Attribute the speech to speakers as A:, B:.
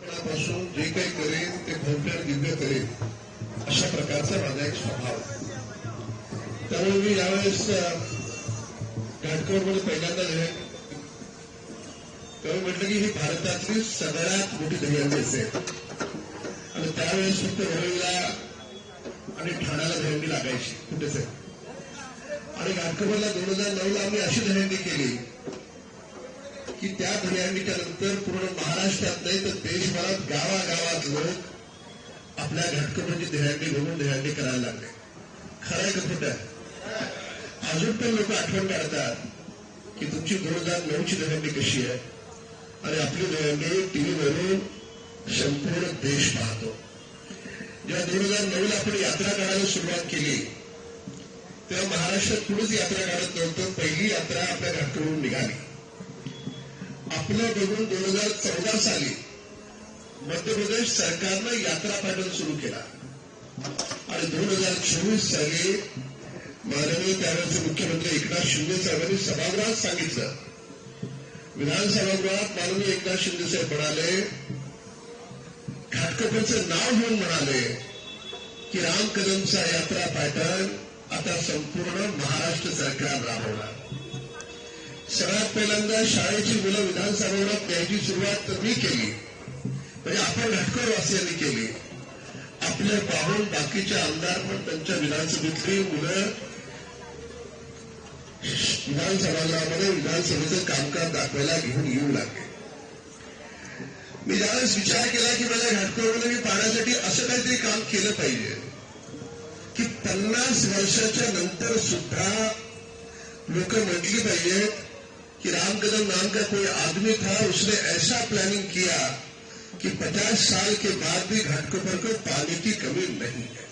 A: पासून जे काही करेन ते भव्य दिव्य करेन अशा प्रकारचा माझा एक स्वभाव. त्यामुळे मी यावेळेस घाटकोपरमध्ये पहिल्यांदा दहीहंडी तेव्हा म्हटलं की ही भारतातली सगळ्यात मोठी दहीहंडी असेल आणि त्यावेळेस फक्त वरळीला आणि ठाण्याला दहीहंडी लागायची कुठेच आहे. आणि घाटकोपरला 2009ला आम्ही अशी दहीहंडी केली की त्या दहीहंडीच्या नंतर पूर्ण महाराष्ट्रात नाही तर देशभरात गावागावात लोक आपल्या घाटकोपरची दहीहंडी बघून दहीहंडी करायला लागले. खरं आहे का खोटं आहे? अजून पण लोक आठवण काढतात की तुमची 2009ची दहीहंडी कशी आहे आणि आपली दहीहंडी टीव्हीवरून संपूर्ण देश पाहतो. जेव्हा 2009ला आपण यात्रा काढायला सुरुवात केली तेव्हा महाराष्ट्रात कुणीच यात्रा काढत नव्हतं. पहिली यात्रा आपल्या घाटकोपरहून निघाली. आपलं बघून 2014 साली मध्य प्रदेश सरकारनं यात्रा पॅटर्न सुरू केला आणि 2024 साली माननीय त्यावेळेचे मुख्यमंत्री एकनाथ शिंदे साहेबांनी सभागृहात सांगितलं. विधानसभागृहात माननीय एकनाथ शिंदे साहेब म्हणाले, घाटकोपरचं नाव घेऊन म्हणाले की राम कदमचा यात्रा पॅटर्न आता संपूर्ण महाराष्ट्र सरकार राबवणार. सगळ्यात पहिल्यांदा शाळेची मुलं विधानसभागृहात न्यायची सुरुवात तर मी केली, म्हणजे आपण घाटकोपरवासियांनी केली. आपले पाहून बाकीचे आमदार पण त्यांच्या विधानसभेतली मुलं विधानसभागृहामध्ये विधानसभेचं कामकाज दाखवायला घेऊन येऊ लागले. मी ज्यावेळेस विचार केला की माझ्या घाटकोपरमध्ये मी पाण्यासाठी असं काहीतरी काम केलं पाहिजे की 50 वर्षाच्या नंतर सुद्धा लोक म्हटली पाहिजेत कि राम कदम नाम का कोई आदमी था, उसने ऐसा प्लानिंग किया कि 50 साल के बाद भी घाटकोपर को पानी की कमी नहीं है.